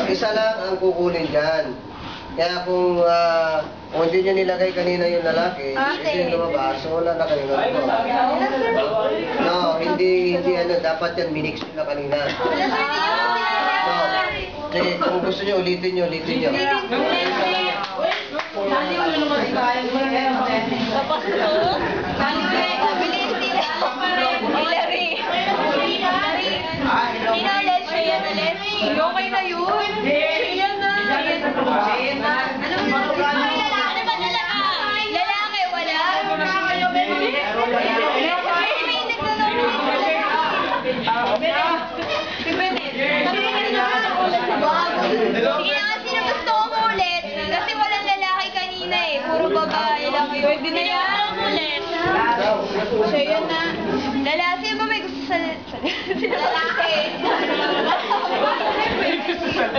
Isa lang ang kukunin dyan. Kaya kung hindi nyo nilagay kanina yung lalaki, hindi yung lumabas, so wala na kayo ganito. No, hindi dapat yan minix nyo na kanina. So, kung gusto nyo, ulitin nyo. Okay na yun. Yan na. Ano ba lalaki? Wala. Sige na kasi na gusto ko ulit. Kasi walang lalaki kanina eh. Puro babae lang yun. Pwede na yan ulit. So yun na. Lalaki ba may gusto sa lalaki?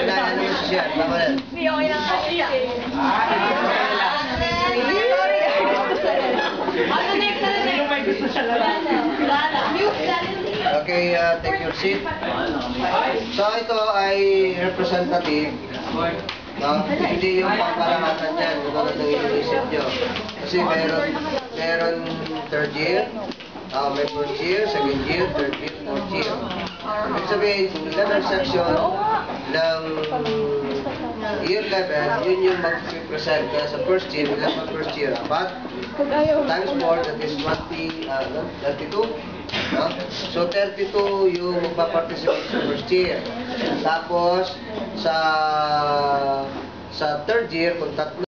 Ano yung siya? Hindi okay lang kasi siya. Ano next? Okay, take your seat. So ito ay representative. No? Hindi yung pangkalahatan dyan, kung ng iniisip nyo. Kasi meron third year, may first year, second year, third year, fourth year. Ibig sabihin, kung level section ng year level, yun yung mag-present. Kaya sa first year, ilang first year, 4 times 4, that is 32. No? So 32 yung magpa-participate sa first year. Tapos sa third year, kung 3